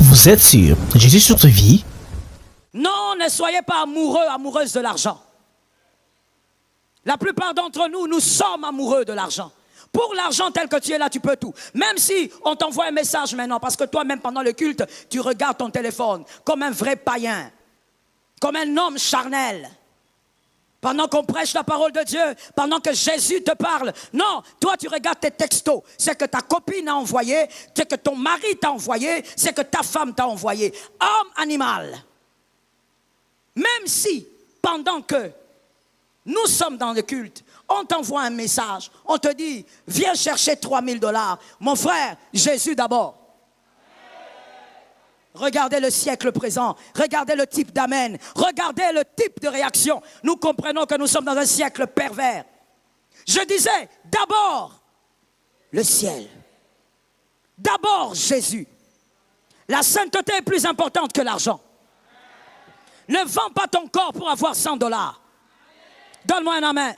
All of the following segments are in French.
Vous êtes sur Jésus sur vie. Non, ne soyez pas amoureux, amoureuses de l'argent. La plupart d'entre nous, nous sommes amoureux de l'argent. Pour l'argent tel que tu es là, tu peux tout. Même si on t'envoie un message maintenant, parce que toi-même, pendant le culte, tu regardes ton téléphone comme un vrai païen, comme un homme charnel. Pendant qu'on prêche la parole de Dieu, pendant que Jésus te parle. Non, toi, tu regardes tes textos. C'est que ta copine a envoyé, c'est que ton mari t'a envoyé, c'est que ta femme t'a envoyé. Homme, animal. Même si, pendant que nous sommes dans le culte, on t'envoie un message, on te dit, viens chercher 3000 $. Mon frère, Jésus d'abord. Regardez le siècle présent, regardez le type d'amen, regardez le type de réaction. Nous comprenons que nous sommes dans un siècle pervers. Je disais, d'abord, le ciel. D'abord, Jésus. La sainteté est plus importante que l'argent. Ne vends pas ton corps pour avoir 100 $. Donne-moi un amen.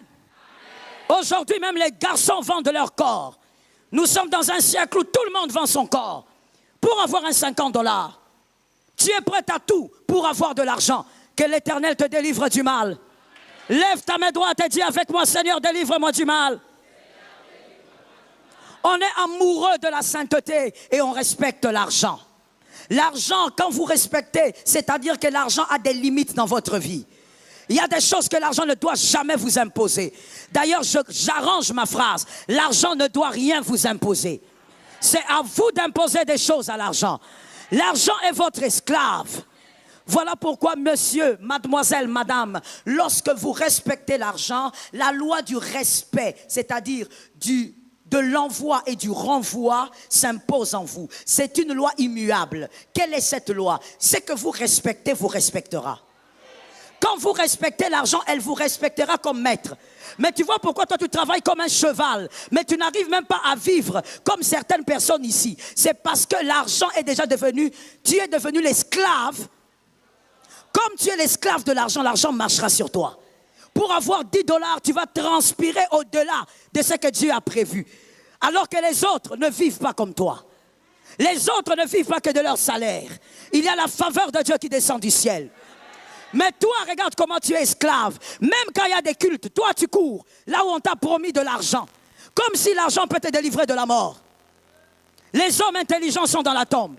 Aujourd'hui, même les garçons vendent leur corps. Nous sommes dans un siècle où tout le monde vend son corps pour avoir un 50 $. Tu es prêt à tout pour avoir de l'argent. Que l'Éternel te délivre du mal. Lève ta main droite et dis avec moi, Seigneur, délivre-moi du mal. On est amoureux de la sainteté et on respecte l'argent. L'argent, quand vous respectez, c'est-à-dire que l'argent a des limites dans votre vie. Il y a des choses que l'argent ne doit jamais vous imposer. D'ailleurs, j'arrange ma phrase. L'argent ne doit rien vous imposer. C'est à vous d'imposer des choses à l'argent. L'argent est votre esclave. Voilà pourquoi, monsieur, mademoiselle, madame, lorsque vous respectez l'argent, la loi du respect, c'est-à-dire de l'envoi et du renvoi s'impose en vous. C'est une loi immuable. Quelle est cette loi? C'est que vous respectez, vous respectera. Quand vous respectez l'argent, elle vous respectera comme maître. Mais tu vois pourquoi toi tu travailles comme un cheval, mais tu n'arrives même pas à vivre comme certaines personnes ici. C'est parce que l'argent est déjà devenu, tu es devenu l'esclave. Comme tu es l'esclave de l'argent, l'argent marchera sur toi. Pour avoir 10 $, tu vas transpirer au-delà de ce que Dieu a prévu. Alors que les autres ne vivent pas comme toi. Les autres ne vivent pas que de leur salaire. Il y a la faveur de Dieu qui descend du ciel. Mais toi, regarde comment tu es esclave. Même quand il y a des cultes, toi tu cours là où on t'a promis de l'argent. Comme si l'argent peut te délivrer de la mort. Les hommes intelligents sont dans la tombe.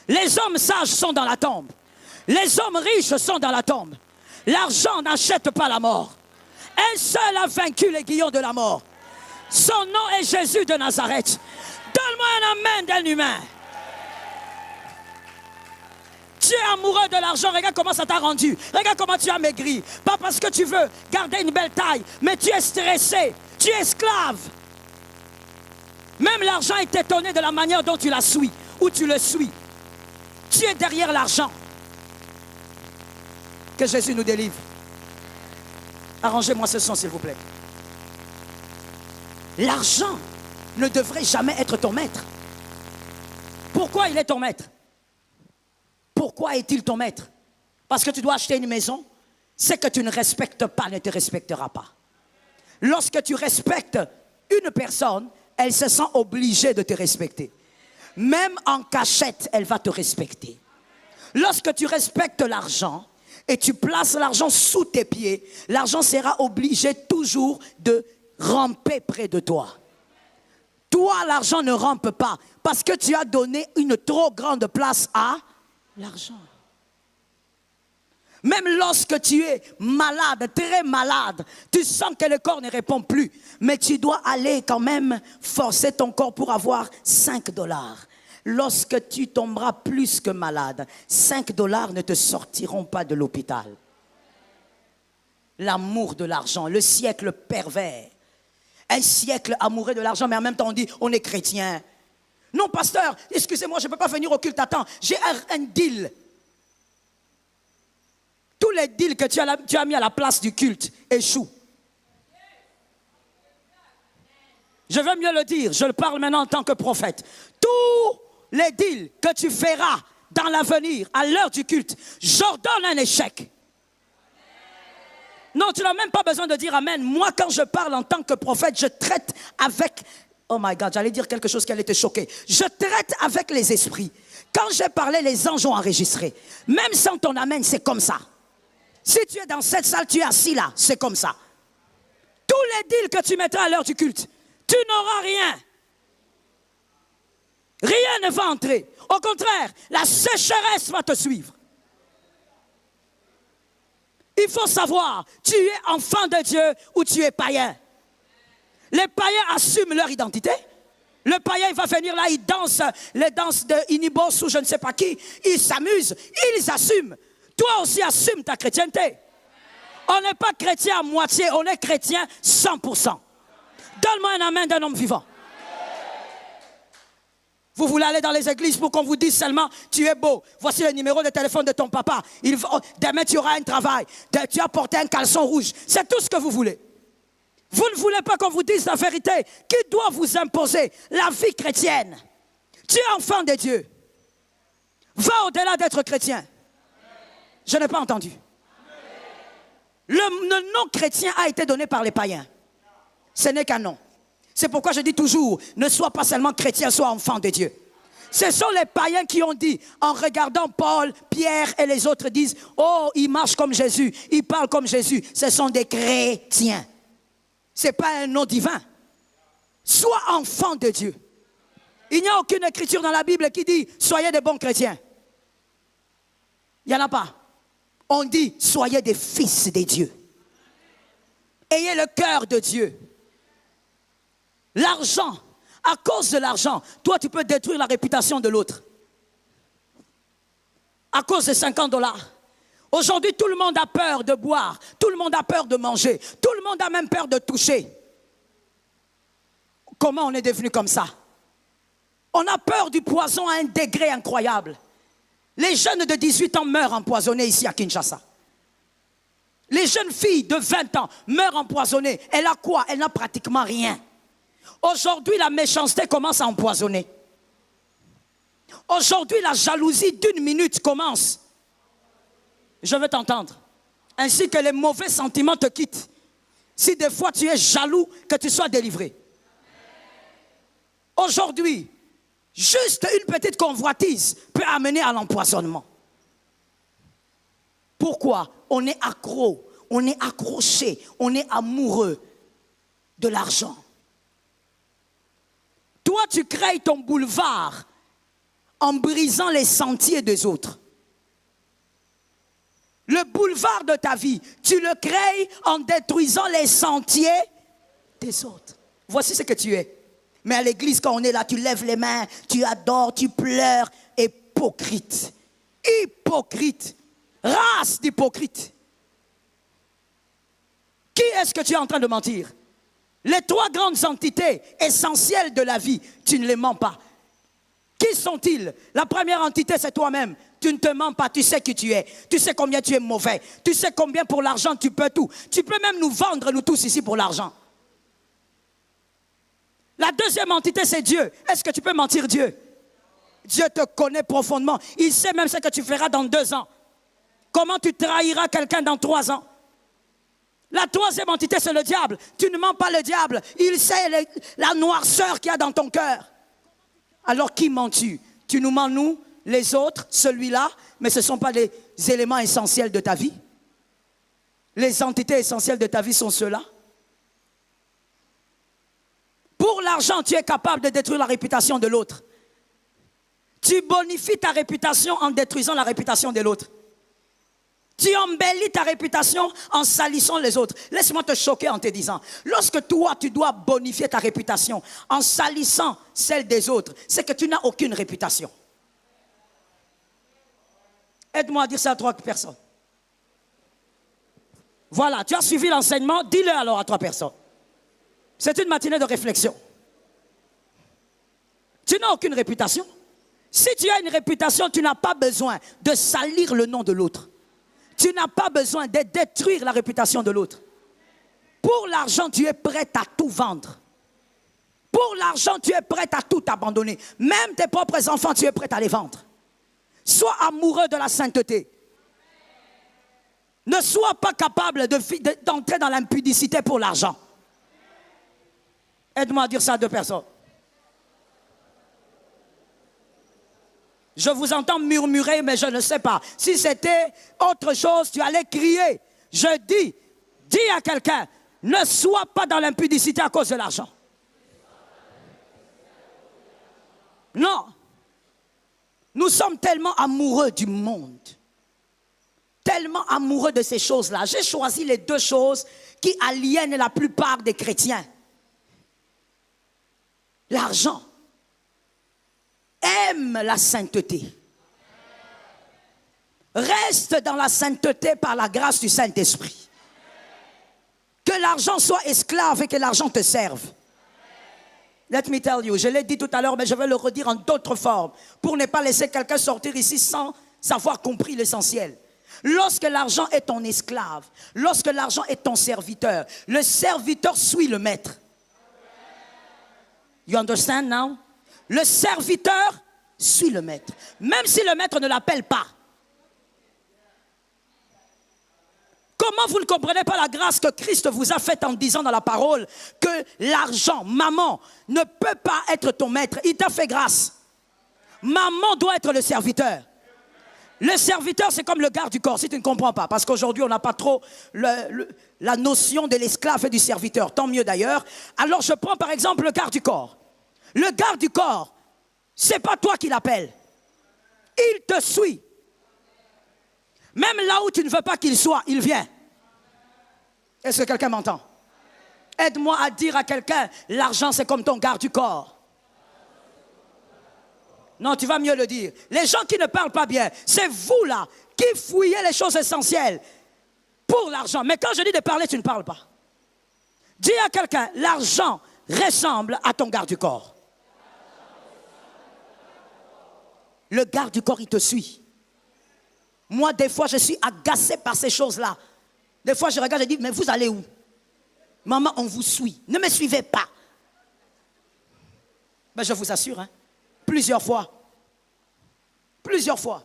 Les hommes sages sont dans la tombe. Les hommes riches sont dans la tombe. L'argent n'achète pas la mort. Un seul a vaincu l'aiguillon de la mort. Son nom est Jésus de Nazareth. Donne-moi un amen d'un humain. Tu es amoureux de l'argent, regarde comment ça t'a rendu. Regarde comment tu as maigri. Pas parce que tu veux garder une belle taille, mais tu es stressé, tu es esclave. Même l'argent est étonné de la manière dont tu la suis, ou tu le suis. Tu es derrière l'argent. Que Jésus nous délivre. Arrangez-moi ce son, s'il vous plaît. L'argent ne devrait jamais être ton maître. Pourquoi il est ton maître? Pourquoi est-il ton maître? Parce que tu dois acheter une maison. Ce que tu ne respectes pas ne te respectera pas. Lorsque tu respectes une personne, elle se sent obligée de te respecter. Même en cachette, elle va te respecter. Lorsque tu respectes l'argent et tu places l'argent sous tes pieds, l'argent sera obligé toujours de ramper près de toi. Toi, l'argent ne rampe pas parce que tu as donné une trop grande place à l'argent. Même lorsque tu es malade, très malade, tu sens que le corps ne répond plus. Mais tu dois aller quand même forcer ton corps pour avoir 5 $. Lorsque tu tomberas plus que malade, 5 $ ne te sortiront pas de l'hôpital. L'amour de l'argent, le siècle pervers. Un siècle amoureux de l'argent, mais en même temps on dit on est chrétien. Non, pasteur, excusez-moi, je ne peux pas venir au culte à temps. J'ai un deal. Tous les deals que tu as mis à la place du culte échouent. Je veux mieux le dire, je le parle maintenant en tant que prophète. Tous les deals que tu feras dans l'avenir, à l'heure du culte, j'ordonne un échec. Non, tu n'as même pas besoin de dire amen. Moi, quand je parle en tant que prophète, je traite avec... Oh my God, j'allais dire quelque chose qui allait te choquer. Je traite avec les esprits. Quand j'ai parlé, les anges ont enregistré. Même sans ton amen, c'est comme ça. Si tu es dans cette salle, tu es assis là, c'est comme ça. Tous les deals que tu mettras à l'heure du culte, tu n'auras rien. Rien ne va entrer. Au contraire, la sécheresse va te suivre. Il faut savoir, tu es enfant de Dieu ou tu es païen. Les païens assument leur identité. Le païen, il va venir là, il danse les danses de Inibos ou je ne sais pas qui. Il s'amuse, ils assument. Toi aussi, assume ta chrétienté. On n'est pas chrétien à moitié, on est chrétien 100%. Donne-moi un amen d'un homme vivant. Vous voulez aller dans les églises pour qu'on vous dise seulement tu es beau. Voici le numéro de téléphone de ton papa. Demain tu auras un travail. Tu as porté un caleçon rouge. C'est tout ce que vous voulez. Vous ne voulez pas qu'on vous dise la vérité qui doit vous imposer la vie chrétienne. Tu es enfant de Dieu. Va au-delà d'être chrétien. Je n'ai pas entendu. Le nom chrétien a été donné par les païens. Ce n'est qu'un nom. C'est pourquoi je dis toujours, ne sois pas seulement chrétien, sois enfant de Dieu. Ce sont les païens qui ont dit, en regardant Paul, Pierre et les autres disent, oh, ils marchent comme Jésus, ils parlent comme Jésus. Ce sont des chrétiens. Ce n'est pas un nom divin. Sois enfant de Dieu. Il n'y a aucune écriture dans la Bible qui dit, soyez des bons chrétiens. Il n'y en a pas. On dit, soyez des fils de Dieu. Ayez le cœur de Dieu. L'argent, à cause de l'argent, toi tu peux détruire la réputation de l'autre. À cause de $50. Aujourd'hui, tout le monde a peur de boire, tout le monde a peur de manger, tout le monde a même peur de toucher. Comment on est devenu comme ça? On a peur du poison à un degré incroyable. Les jeunes de 18 ans meurent empoisonnés ici à Kinshasa. Les jeunes filles de 20 ans meurent empoisonnées. Elle a quoi? Elle n'a pratiquement rien. Aujourd'hui, la méchanceté commence à empoisonner. Aujourd'hui, la jalousie d'une minute commence. Je veux t'entendre. Ainsi que les mauvais sentiments te quittent. Si des fois tu es jaloux, que tu sois délivré. Aujourd'hui, juste une petite convoitise peut amener à l'empoisonnement. Pourquoi? On est accro, on est accroché, on est amoureux de l'argent. Toi, tu crées ton boulevard en brisant les sentiers des autres. Le boulevard de ta vie, tu le crées en détruisant les sentiers des autres. Voici ce que tu es. Mais à l'église, quand on est là, tu lèves les mains, tu adores, tu pleures. Hypocrite. Hypocrite. Race d'hypocrite. Qui est-ce que tu es en train de mentir? Les trois grandes entités essentielles de la vie, tu ne les mens pas. Qui sont-ils? La première entité, c'est toi-même. Tu ne te mens pas, tu sais qui tu es. Tu sais combien tu es mauvais. Tu sais combien pour l'argent tu peux tout. Tu peux même nous vendre, nous tous ici, pour l'argent. La deuxième entité, c'est Dieu. Est-ce que tu peux mentir Dieu? Dieu te connaît profondément. Il sait même ce que tu feras dans 2 ans. Comment tu trahiras quelqu'un dans 3 ans. La troisième entité, c'est le diable. Tu ne mens pas le diable. Il sait la noirceur qu'il y a dans ton cœur. Alors qui mens-tu? Tu nous mens, nous, les autres, celui-là, mais ce ne sont pas les éléments essentiels de ta vie. Les entités essentielles de ta vie sont ceux-là. Pour l'argent, tu es capable de détruire la réputation de l'autre. Tu bonifies ta réputation en détruisant la réputation de l'autre. Tu embellis ta réputation en salissant les autres. Laisse-moi te choquer en te disant, lorsque toi, tu dois bonifier ta réputation en salissant celle des autres, c'est que tu n'as aucune réputation. Aide-moi à dire ça à 3 personnes. Voilà, tu as suivi l'enseignement, dis-le alors à 3 personnes. C'est une matinée de réflexion. Tu n'as aucune réputation. Si tu as une réputation, tu n'as pas besoin de salir le nom de l'autre. Tu n'as pas besoin de détruire la réputation de l'autre. Pour l'argent, tu es prêt à tout vendre. Pour l'argent, tu es prêt à tout abandonner. Même tes propres enfants, tu es prêt à les vendre. Sois amoureux de la sainteté. Ne sois pas capable d'entrer dans l'impudicité pour l'argent. Aide-moi à dire ça à 2 personnes. Je vous entends murmurer, mais je ne sais pas. Si c'était autre chose, tu allais crier. Je dis à quelqu'un, ne sois pas dans l'impudicité à cause de l'argent. Non. Nous sommes tellement amoureux du monde, tellement amoureux de ces choses-là. J'ai choisi les deux choses qui aliènent la plupart des chrétiens. L'argent. Aime la sainteté. Reste dans la sainteté par la grâce du Saint-Esprit. Que l'argent soit esclave et que l'argent te serve. Let me tell you, je l'ai dit tout à l'heure, mais je vais le redire en d'autres formes, pour ne pas laisser quelqu'un sortir ici sans avoir compris l'essentiel. Lorsque l'argent est ton esclave, lorsque l'argent est ton serviteur, le serviteur suit le maître. You understand now? Le serviteur suit le maître, même si le maître ne l'appelle pas. Comment vous ne comprenez pas la grâce que Christ vous a faite en disant dans la parole que l'argent, maman, ne peut pas être ton maître? Il t'a fait grâce. Maman doit être le serviteur. Le serviteur, c'est comme le garde du corps, si tu ne comprends pas. Parce qu'aujourd'hui, on n'a pas trop la notion de l'esclave et du serviteur. Tant mieux d'ailleurs. Alors, je prends par exemple le garde du corps. Le garde du corps, c'est pas toi qui l'appelles. Il te suit. Même là où tu ne veux pas qu'il soit, il vient. Est-ce que quelqu'un m'entend? Aide-moi à dire à quelqu'un, l'argent c'est comme ton garde du corps. Non, tu vas mieux le dire. Les gens qui ne parlent pas bien, c'est vous là qui fouillez les choses essentielles pour l'argent. Mais quand je dis de parler, tu ne parles pas. Dis à quelqu'un, l'argent ressemble à ton garde du corps. Le garde du corps, il te suit. Moi, des fois, je suis agacé par ces choses-là. Des fois, je regarde et je dis, mais vous allez où? Maman, on vous suit. Ne me suivez pas. Mais je vous assure, hein, plusieurs fois. Plusieurs fois.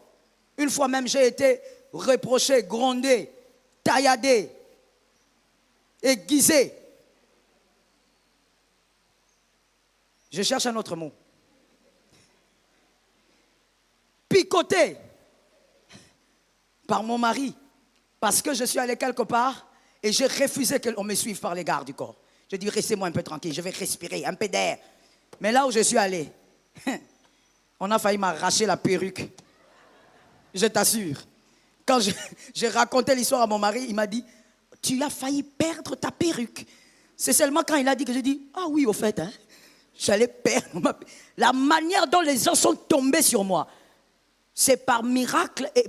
Une fois même, j'ai été reproché, grondé, tailladé, aiguisé. Je cherche un autre mot. Picoté par mon mari. Parce que je suis allé quelque part et j'ai refusé qu'on me suive par les gardes du corps. Je dis, restez-moi un peu tranquille, je vais respirer, un peu d'air. Mais là où je suis allé, on a failli m'arracher la perruque. Je t'assure. Quand j'ai raconté l'histoire à mon mari, il m'a dit, tu as failli perdre ta perruque. C'est seulement quand il a dit que j'ai dit, ah oui, au fait, hein, j'allais perdre ma perruque. La manière dont les gens sont tombés sur moi, c'est par miracle et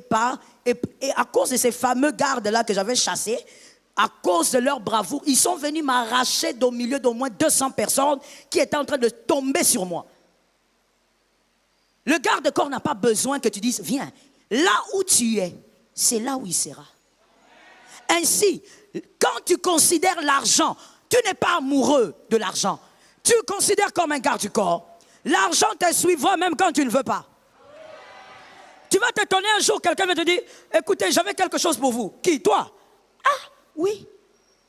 à cause de ces fameux gardes-là que j'avais chassés, à cause de leur bravoure, ils sont venus m'arracher au milieu d'au moins 200 personnes qui étaient en train de tomber sur moi. Le garde-corps n'a pas besoin que tu dises, viens, là où tu es, c'est là où il sera. Ainsi, quand tu considères l'argent, tu n'es pas amoureux de l'argent. Tu le considères comme un garde du corps. L'argent te suivra même quand tu ne veux pas. Tu vas t'étonner un jour, quelqu'un va te dire, écoutez, j'avais quelque chose pour vous. Qui? Toi? Ah, oui.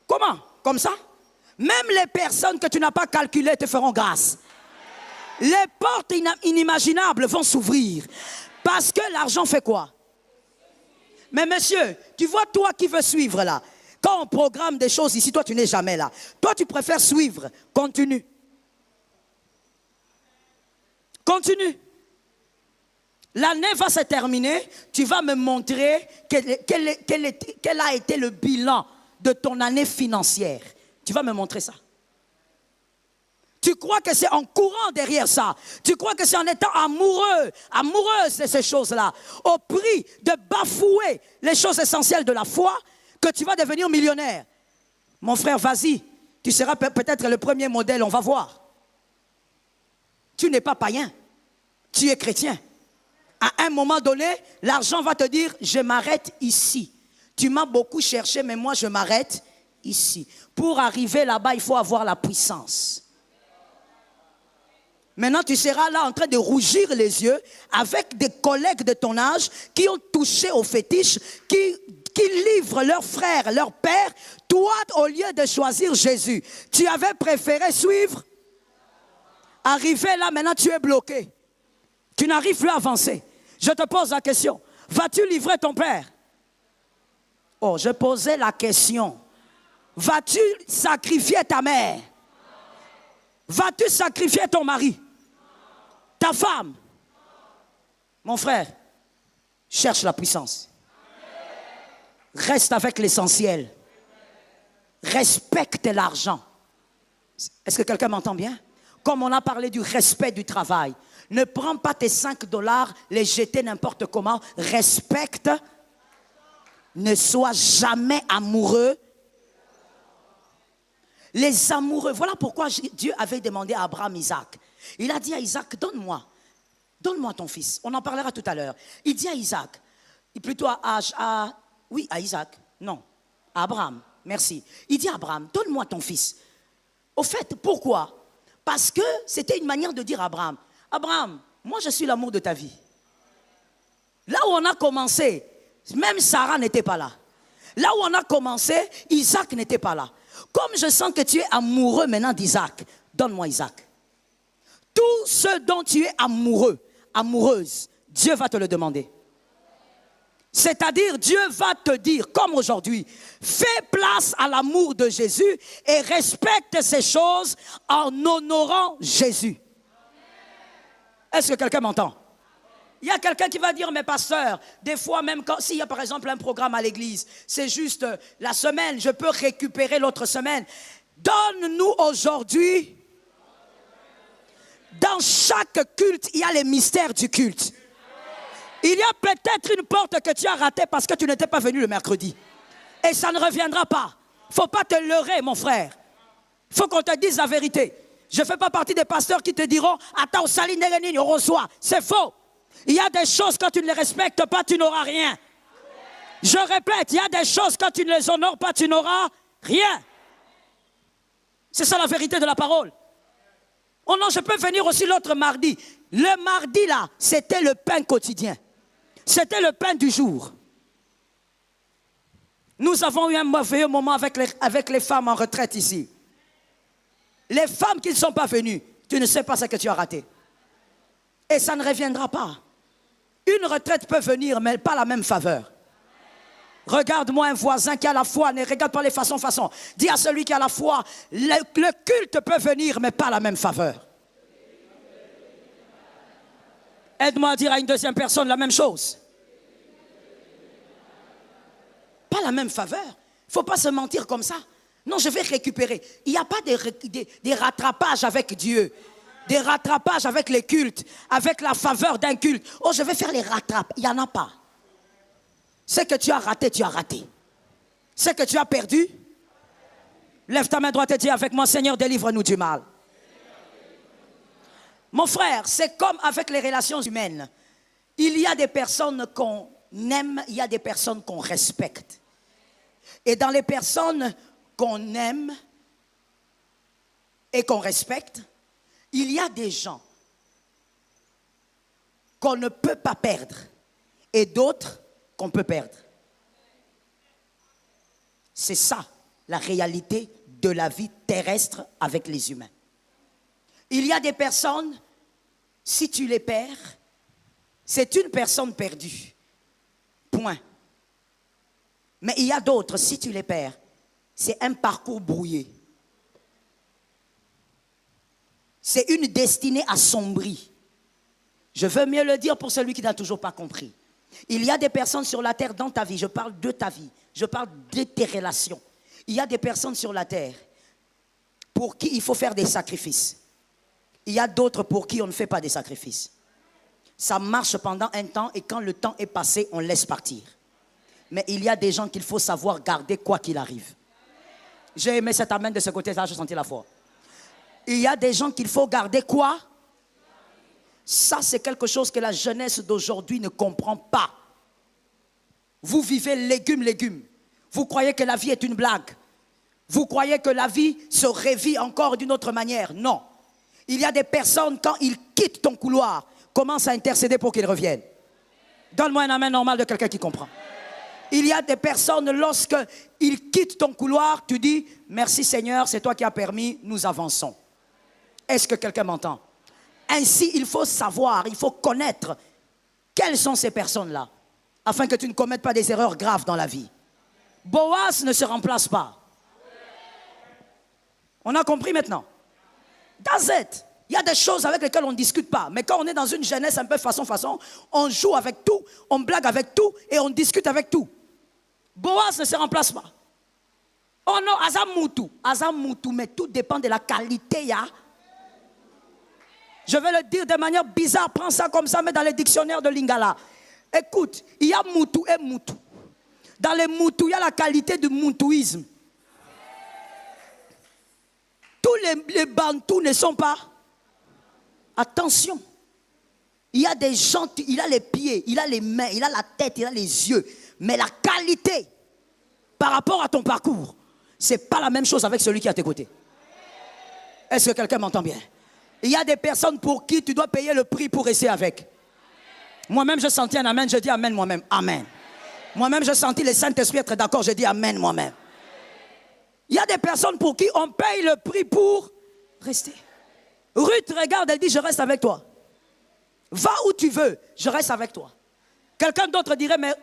Comment? Comme ça? Même les personnes que tu n'as pas calculées te feront grâce. Les portes inimaginables vont s'ouvrir. Parce que l'argent fait quoi? Mais monsieur, tu vois toi qui veux suivre là. Quand on programme des choses ici, toi tu n'es jamais là. Toi tu préfères suivre. Continue. Continue. L'année va se terminer, tu vas me montrer quel a été le bilan de ton année financière. Tu vas me montrer ça. Tu crois que c'est en courant derrière ça. Tu crois que c'est en étant amoureuse de ces choses-là, au prix de bafouer les choses essentielles de la foi, que tu vas devenir millionnaire. Mon frère, vas-y, tu seras peut-être le premier modèle, on va voir. Tu n'es pas païen, tu es chrétien. À un moment donné, l'argent va te dire, je m'arrête ici. Tu m'as beaucoup cherché, mais moi je m'arrête ici. Pour arriver là-bas, il faut avoir la puissance. Maintenant, tu seras là en train de rougir les yeux avec des collègues de ton âge qui ont touché au fétiche, qui livrent leurs frères, leurs pères. Toi, au lieu de choisir Jésus, tu avais préféré suivre. Arrivé là, maintenant tu es bloqué. Tu n'arrives plus à avancer. Je te pose la question. Vas-tu livrer ton père? Oh, je posais la question. Vas-tu sacrifier ta mère? Vas-tu sacrifier ton mari? Ta femme? Mon frère, cherche la puissance. Reste avec l'essentiel. Respecte l'argent. Est-ce que quelqu'un m'entend bien? Comme on a parlé du respect du travail. Ne prends pas tes $5, les jeter n'importe comment. Respecte. Ne sois jamais amoureux. Les amoureux. Voilà pourquoi Dieu avait demandé à Abraham Isaac. Il a dit à Isaac, donne-moi ton fils. On en parlera tout à l'heure. Il dit à Isaac, plutôt à Isaac, non, à Abraham, merci. Il dit à Abraham, donne-moi ton fils. Au fait, pourquoi? Parce que c'était une manière de dire à Abraham, Abraham, moi je suis l'amour de ta vie. Là où on a commencé, même Sarah n'était pas là. Là où on a commencé, Isaac n'était pas là. Comme je sens que tu es amoureux maintenant d'Isaac, donne-moi Isaac. Tout ce dont tu es amoureux, amoureuse, Dieu va te le demander. C'est-à-dire, Dieu va te dire, comme aujourd'hui, fais place à l'amour de Jésus et respecte ces choses en honorant Jésus. Est-ce que quelqu'un m'entend? Il y a quelqu'un qui va dire, mais pasteur, des fois même s'il y a par exemple un programme à l'église, c'est juste la semaine, je peux récupérer l'autre semaine. Donne-nous aujourd'hui, dans chaque culte, il y a les mystères du culte. Il y a peut-être une porte que tu as ratée parce que tu n'étais pas venu le mercredi. Et ça ne reviendra pas. Il ne faut pas te leurrer, mon frère. Il faut qu'on te dise la vérité. Je ne fais pas partie des pasteurs qui te diront « Attends, Saline Nélénine, on reçoit ». C'est faux. Il y a des choses, quand tu ne les respectes pas, tu n'auras rien. Je répète, il y a des choses, quand tu ne les honores pas, tu n'auras rien. C'est ça la vérité de la parole. Oh non, je peux venir aussi l'autre mardi. Le mardi, là, c'était le pain quotidien. C'était le pain du jour. Nous avons eu un merveilleux moment avec les femmes en retraite ici. Les femmes qui ne sont pas venues, tu ne sais pas ce que tu as raté. Et ça ne reviendra pas. Une retraite peut venir, mais pas la même faveur. Regarde-moi un voisin qui a la foi, ne regarde pas les façons. Dis à celui qui a la foi, le culte peut venir, mais pas la même faveur. Aide-moi à dire à une deuxième personne la même chose. Pas la même faveur. Il ne faut pas se mentir comme ça. Non, je vais récupérer. Il n'y a pas des rattrapages avec Dieu. Des rattrapages avec les cultes, avec la faveur d'un culte. Oh, je vais faire les rattrapes. Il n'y en a pas. Ce que tu as raté, tu as raté. Ce que tu as perdu, lève ta main droite et dis avec moi, Seigneur, délivre-nous du mal. Mon frère, c'est comme avec les relations humaines. Il y a des personnes qu'on aime, il y a des personnes qu'on respecte. Et dans les personnes qu'on aime et qu'on respecte, il y a des gens qu'on ne peut pas perdre et d'autres qu'on peut perdre. C'est ça, la réalité de la vie terrestre avec les humains. Il y a des personnes, si tu les perds, c'est une personne perdue. Point. Mais il y a d'autres, si tu les perds, c'est un parcours brouillé. C'est une destinée assombrie. Je veux mieux le dire pour celui qui n'a toujours pas compris. Il y a des personnes sur la terre dans ta vie, je parle de ta vie, je parle de tes relations. Il y a des personnes sur la terre pour qui il faut faire des sacrifices. Il y a d'autres pour qui on ne fait pas des sacrifices. Ça marche pendant un temps et quand le temps est passé, on laisse partir. Mais il y a des gens qu'il faut savoir garder quoi qu'il arrive. J'ai aimé cet amen de ce côté-là, je sentis la foi. Il y a des gens qu'il faut garder quoi? Ça, c'est quelque chose que la jeunesse d'aujourd'hui ne comprend pas. Vous vivez légumes. Vous croyez que la vie est une blague. Vous croyez que la vie se révit encore d'une autre manière. Non. Il y a des personnes, quand ils quittent ton couloir, commencent à intercéder pour qu'ils reviennent. Donne-moi un amen normal de quelqu'un qui comprend. Il y a des personnes, lorsqu'ils quittent ton couloir, tu dis, merci Seigneur, c'est toi qui as permis, nous avançons. Est-ce que quelqu'un m'entend? Ainsi, il faut savoir, il faut connaître Quelles sont ces personnes-là? Afin que tu ne commettes pas des erreurs graves dans la vie. Boaz ne se remplace pas. On a compris maintenant? That's it. Il y a des choses avec lesquelles on ne discute pas. Mais quand on est dans une jeunesse un peu façon, on joue avec tout, on blague avec tout et on discute avec tout. Boaz ne se remplace pas. Oh non, Azamutu, mais tout dépend de la qualité. Je vais le dire de manière bizarre, prends ça comme ça, mais dans les dictionnaires de Lingala. Écoute, il y a Moutou et Moutou. Dans les Moutou, il y a la qualité du moutouisme. Tous les Bantous ne sont pas. Attention. Il y a des gens, il a les pieds, il a les mains, il a la tête, il a les yeux. Mais la qualité, par rapport à ton parcours, ce n'est pas la même chose avec celui qui est à tes côtés. Est-ce que quelqu'un m'entend bien? Il y a des personnes pour qui tu dois payer le prix pour rester avec. Moi-même, je sentis un amen, je dis amen moi-même. Amen. Moi-même, je sentis le Saint-Esprit être d'accord, je dis amen moi-même. Il y a des personnes pour qui on paye le prix pour rester. Ruth regarde, elle dit, je reste avec toi. Va où tu veux, je reste avec toi. Quelqu'un d'autre dirait, mais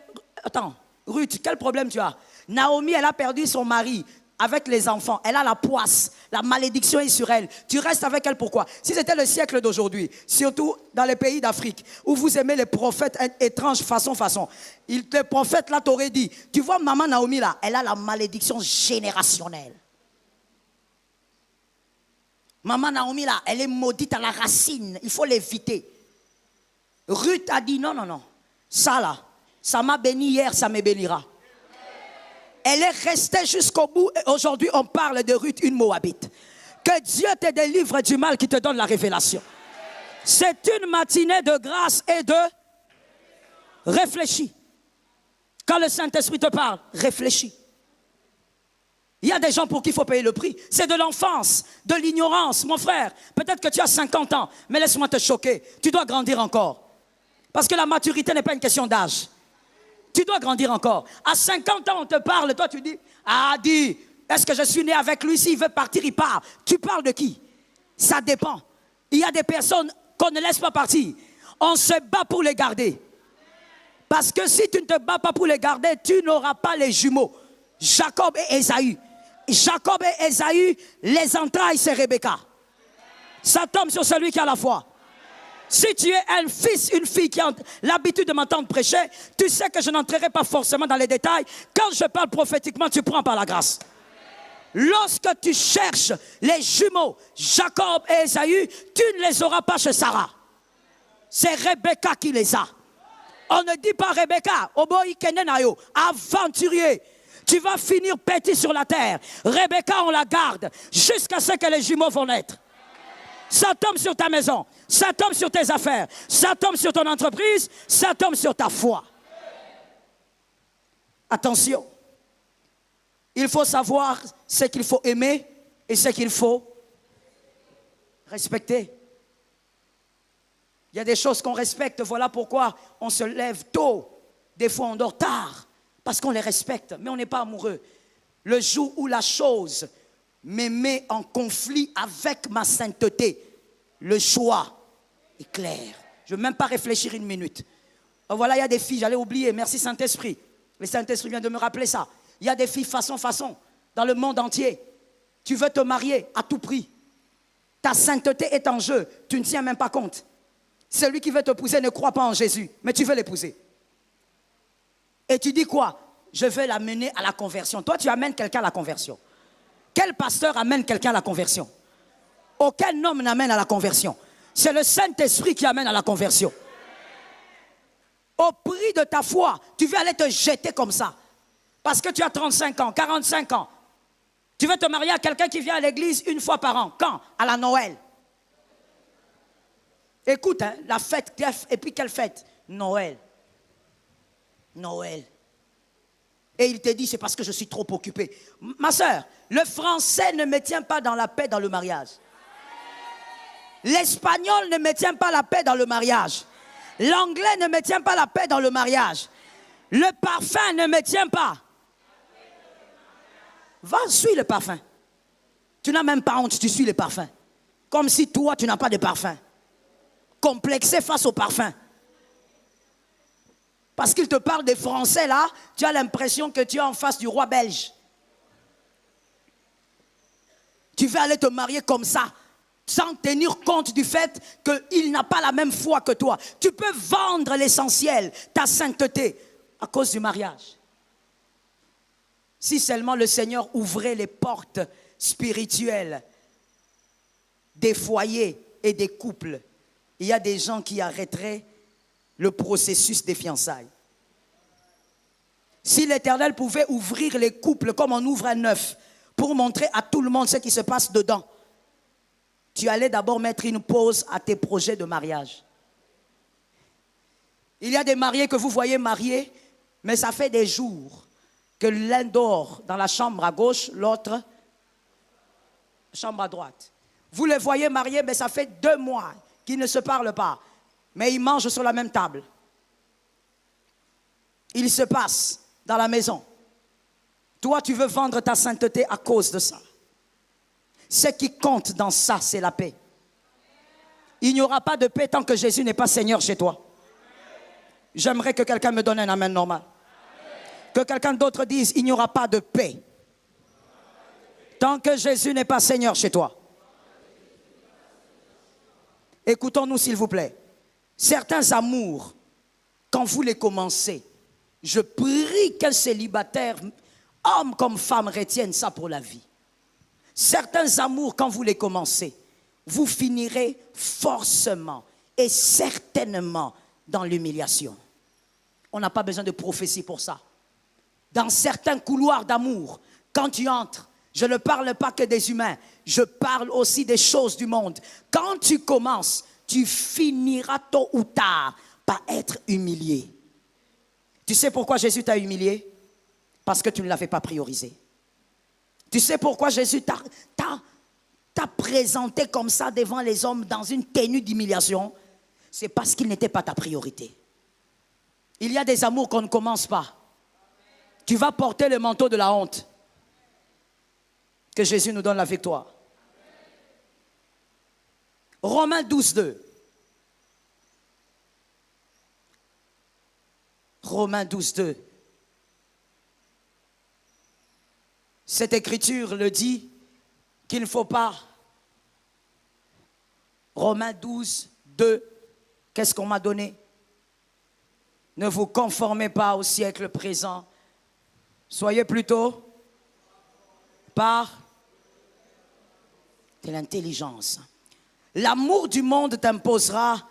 attends, Ruth, quel problème tu as? Naomi, elle a perdu son mari avec les enfants. Elle a la poisse, la malédiction est sur elle. Tu restes avec elle, pourquoi? Si c'était le siècle d'aujourd'hui, surtout dans les pays d'Afrique, où vous aimez les prophètes étranges façon. Le prophète là t'aurait dit, tu vois maman Naomi là, elle a la malédiction générationnelle. Maman Naomi là, elle est maudite à la racine, il faut l'éviter. Ruth a dit non. Ça là, ça m'a béni hier, ça me bénira. Elle est restée jusqu'au bout et aujourd'hui on parle de Ruth, une Moabite. Que Dieu te délivre du mal qui te donne la révélation. C'est une matinée de grâce et de réfléchis. Quand le Saint-Esprit te parle, réfléchis. Il y a des gens pour qui il faut payer le prix. C'est de l'enfance, de l'ignorance. Mon frère, peut-être que tu as 50 ans, mais laisse-moi te choquer. Tu dois grandir encore. Parce que la maturité n'est pas une question d'âge. Tu dois grandir encore. À 50 ans, on te parle, toi tu dis, est-ce que je suis né avec lui? S'il veut partir, il part. Tu parles de qui? Ça dépend. Il y a des personnes qu'on ne laisse pas partir. On se bat pour les garder. Parce que si tu ne te bats pas pour les garder, tu n'auras pas les jumeaux. Jacob et Ésaü. Jacob et Ésaü, les entrailles, c'est Rebecca. Ça tombe sur celui qui a la foi. Si tu es un fils, une fille qui a l'habitude de m'entendre prêcher, tu sais que je n'entrerai pas forcément dans les détails. Quand je parle prophétiquement, tu prends par la grâce. Lorsque tu cherches les jumeaux, Jacob et Ésaü, tu ne les auras pas chez Sarah. C'est Rebecca qui les a. On ne dit pas Rebecca, aventurier. Tu vas finir petit sur la terre. Rebecca, on la garde jusqu'à ce que les jumeaux vont naître. Ça tombe sur ta maison, ça tombe sur tes affaires, ça tombe sur ton entreprise, ça tombe sur ta foi. Attention, il faut savoir ce qu'il faut aimer et ce qu'il faut respecter. Il y a des choses qu'on respecte, voilà pourquoi on se lève tôt. Des fois on dort tard, parce qu'on les respecte, mais on n'est pas amoureux. Le jour où la chose me met en conflit avec ma sainteté, le choix est clair. Je ne veux même pas réfléchir une minute. Oh, voilà, il y a des filles, j'allais oublier, merci Saint-Esprit. Le Saint-Esprit vient de me rappeler ça. Il y a des filles façon, dans le monde entier. Tu veux te marier à tout prix. Ta sainteté est en jeu, tu ne tiens même pas compte. Celui qui veut t'épouser ne croit pas en Jésus, mais tu veux l'épouser. Et tu dis quoi? Je veux l'amener à la conversion. Toi, tu amènes quelqu'un à la conversion. Quel pasteur amène quelqu'un à la conversion? Aucun homme n'amène à la conversion. C'est le Saint-Esprit qui amène à la conversion. Au prix de ta foi, tu veux aller te jeter comme ça. Parce que tu as 35 ans, 45 ans. Tu veux te marier à quelqu'un qui vient à l'église une fois par an. Quand? À la Noël. Écoute, hein, la fête, et puis quelle fête? Noël. Et il te dit, c'est parce que je suis trop occupé. Ma soeur, le français ne me tient pas dans la paix dans le mariage. L'espagnol ne me tient pas la paix dans le mariage. L'anglais ne me tient pas la paix dans le mariage. Le parfum ne me tient pas. Va, suis le parfum. Tu n'as même pas honte, tu suis le parfum. Comme si toi, tu n'as pas de parfum. Complexé face au parfum. Parce qu'il te parle des Français là, tu as l'impression que tu es en face du roi belge. Tu veux aller te marier comme ça, sans tenir compte du fait qu'il n'a pas la même foi que toi. Tu peux vendre l'essentiel, ta sainteté, à cause du mariage. Si seulement le Seigneur ouvrait les portes spirituelles des foyers et des couples, il y a des gens qui arrêteraient le processus des fiançailles. Si l'Éternel pouvait ouvrir les couples comme on ouvre un œuf pour montrer à tout le monde ce qui se passe dedans, tu allais d'abord mettre une pause à tes projets de mariage. Il y a des mariés que vous voyez mariés, mais ça fait des jours que l'un dort dans la chambre à gauche, l'autre chambre à droite. Vous les voyez mariés, mais ça fait 2 mois qu'ils ne se parlent pas, mais ils mangent sur la même table. Il se passe dans la maison. Toi, tu veux vendre ta sainteté à cause de ça. Ce qui compte dans ça, c'est la paix. Il n'y aura pas de paix tant que Jésus n'est pas Seigneur chez toi. J'aimerais que quelqu'un me donne un amen normal. Que quelqu'un d'autre dise, il n'y aura pas de paix tant que Jésus n'est pas Seigneur chez toi. Écoutons-nous s'il vous plaît. Certains amours, quand vous les commencez, je prie qu'un célibataire, homme comme femme, retienne ça pour la vie. Certains amours, quand vous les commencez, vous finirez forcément et certainement dans l'humiliation. On n'a pas besoin de prophétie pour ça. Dans certains couloirs d'amour, quand tu entres, je ne parle pas que des humains, je parle aussi des choses du monde. Quand tu commences, tu finiras tôt ou tard par être humilié. Tu sais pourquoi Jésus t'a humilié? Parce que tu ne l'avais pas priorisé. Tu sais pourquoi Jésus t'a présenté comme ça devant les hommes dans une tenue d'humiliation? C'est parce qu'il n'était pas ta priorité. Il y a des amours qu'on ne commence pas. Tu vas porter le manteau de la honte. Que Jésus nous donne la victoire. Romains 12, 2. Romains 12, 2. Cette écriture le dit qu'il ne faut pas. Romains 12, 2. Qu'est-ce qu'on m'a donné? Ne vous conformez pas au siècle présent. Soyez plutôt par de l'intelligence. L'amour du monde t'imposera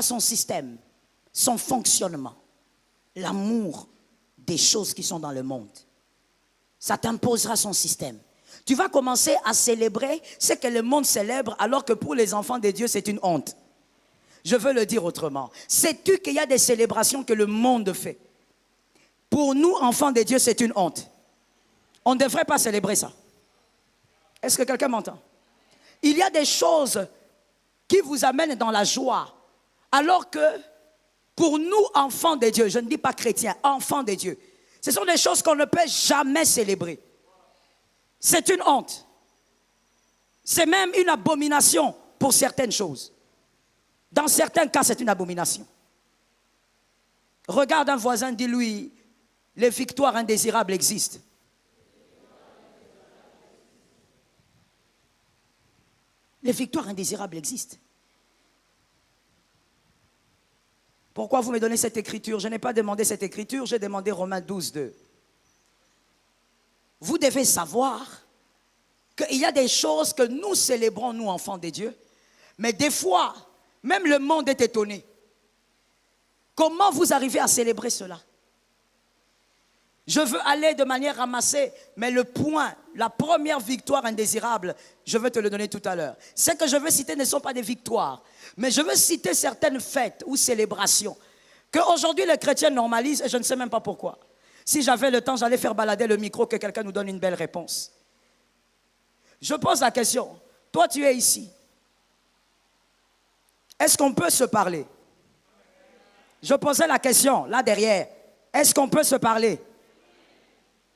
son système, son fonctionnement. L'amour des choses qui sont dans le monde. Ça t'imposera son système. Tu vas commencer à célébrer ce que le monde célèbre alors que pour les enfants de Dieu, c'est une honte. Je veux le dire autrement. Sais-tu qu'il y a des célébrations que le monde fait? Pour nous, enfants de Dieu, c'est une honte. On ne devrait pas célébrer ça. Est-ce que quelqu'un m'entend? Il y a des choses qui vous amènent dans la joie, alors que pour nous, enfants de Dieu, je ne dis pas chrétiens, enfants de Dieu, ce sont des choses qu'on ne peut jamais célébrer. C'est une honte. C'est même une abomination pour certaines choses. Dans certains cas, c'est une abomination. Regarde un voisin, dis-lui, les victoires indésirables existent. Les victoires indésirables existent. Pourquoi vous me donnez cette écriture? Je n'ai pas demandé cette écriture, j'ai demandé Romains 12, 2. Vous devez savoir qu'il y a des choses que nous célébrons, nous, enfants de Dieu, mais des fois, même le monde est étonné. Comment vous arrivez à célébrer cela? Je veux aller de manière ramassée, mais le point, la première victoire indésirable, je vais te le donner tout à l'heure. Ce que je veux citer ne sont pas des victoires, mais je veux citer certaines fêtes ou célébrations qu'aujourd'hui les chrétiens normalisent et je ne sais même pas pourquoi. Si j'avais le temps, j'allais faire balader le micro, que quelqu'un nous donne une belle réponse. Je pose la question, toi tu es ici. Est-ce qu'on peut se parler? Je posais la question, là derrière. Est-ce qu'on peut se parler?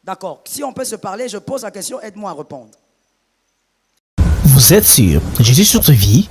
D'accord. Si on peut se parler, je pose la question, aide-moi à répondre. Vous êtes sur Jésus sur ta vie?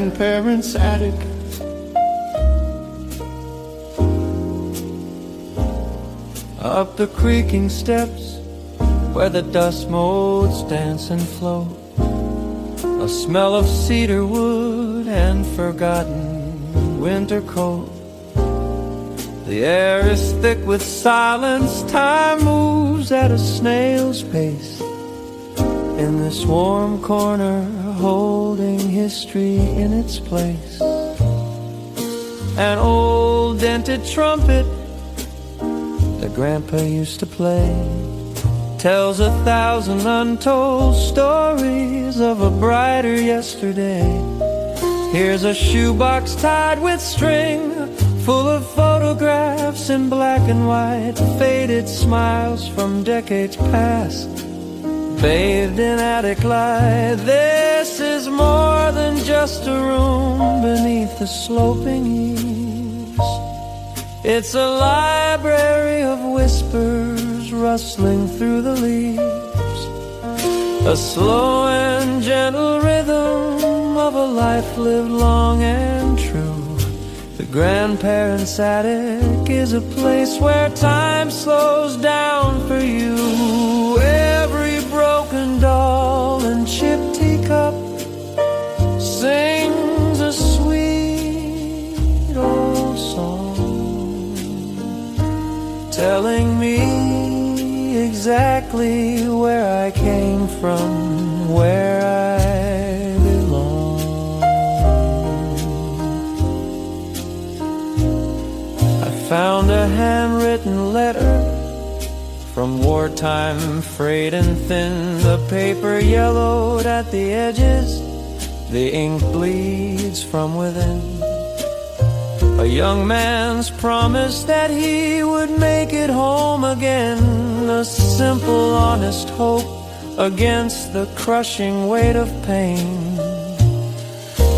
grandparents' attic. Up the creaking steps where the dust motes dance and float, a smell of cedar wood and forgotten winter coat. The air is thick with silence, time moves at a snail's pace. In this warm corner, holding history in its place, an old dented trumpet that Grandpa used to play tells 1,000 untold stories of a brighter yesterday. Here's a shoebox tied with string, full of photographs in black and white, faded smiles from decades past, bathed in attic light. This is more than just a room beneath the sloping eaves. It's a library of whispers rustling through the leaves, a slow and gentle rhythm of a life lived long and true. The grandparents' attic is a place where time slows down for you. Every broken doll and chipped teacup sings a sweet old song, telling me exactly where I came from, where I belong. I found a handwritten letter from wartime, frayed and thin, the paper yellowed at the edges, the ink bleeds from within. A young man's promise that he would make it home again, a simple, honest hope against the crushing weight of pain.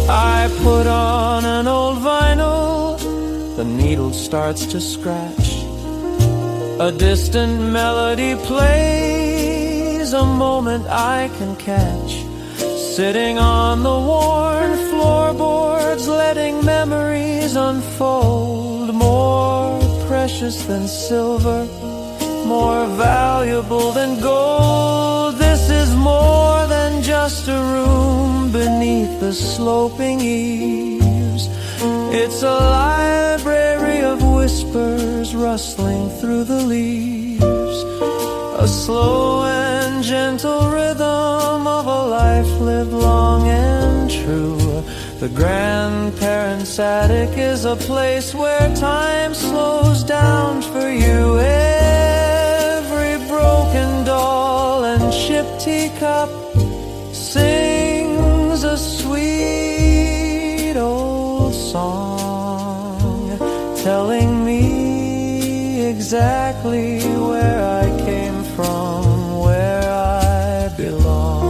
I put on an old vinyl, the needle starts to scratch, a distant melody plays, a moment I can catch. Sitting on the worn floorboards, letting memories unfold, more precious than silver, more valuable than gold. This is more than just a room beneath the sloping eaves. It's a library of whispers rustling through the leaves, a slow and gentle rhythm of a life lived long and true. The grandparents' attic is a place where time slows down for you. Every broken doll and chipped teacup sings a sweet old song, telling me exactly where I came from, where I belong.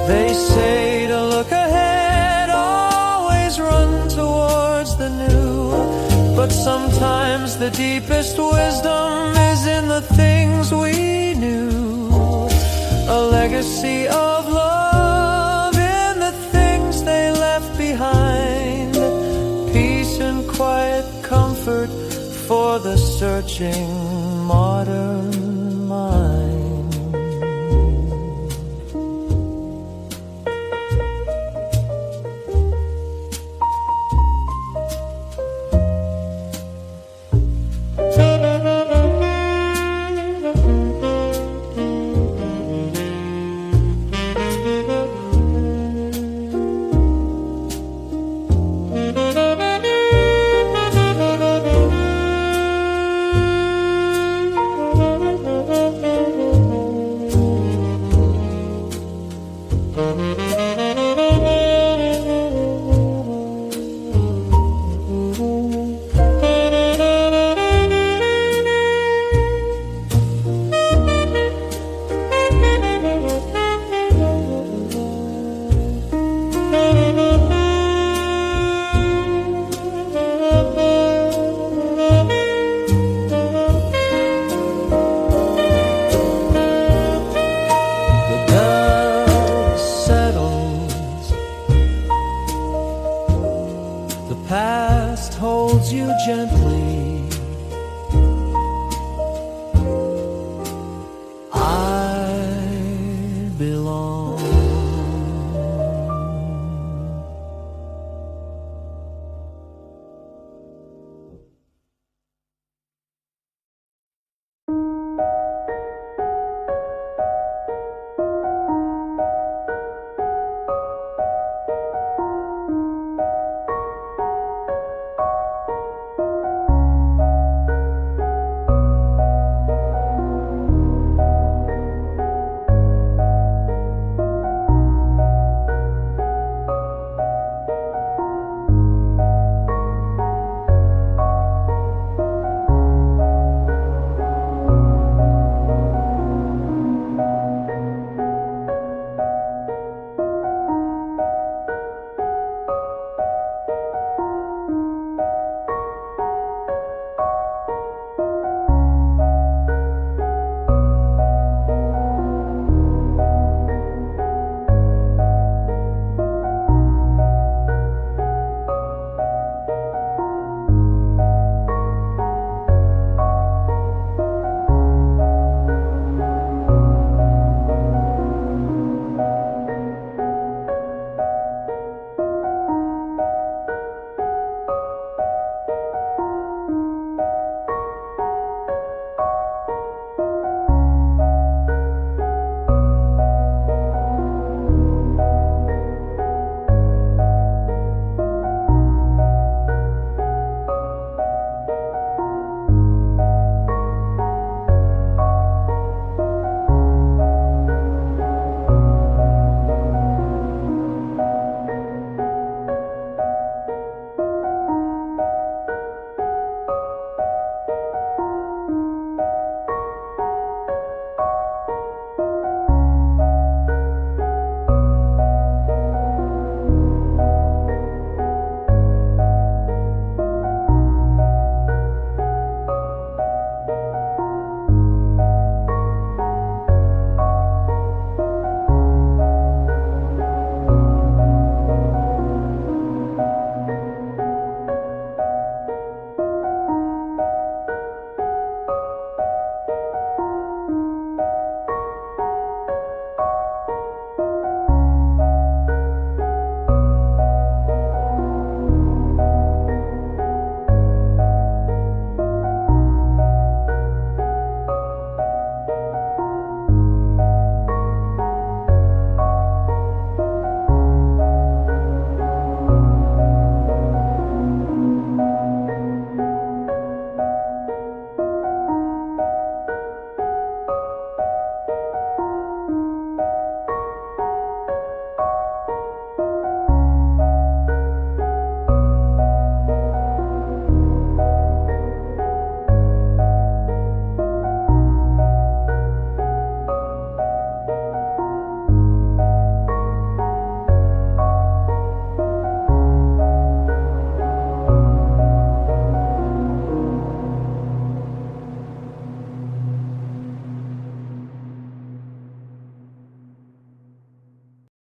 They say to look ahead, always run towards the new, but sometimes the deepest wisdom is in the things we knew. A legacy of love in the things they left behind, peace and quiet comfort for the searching modern mind.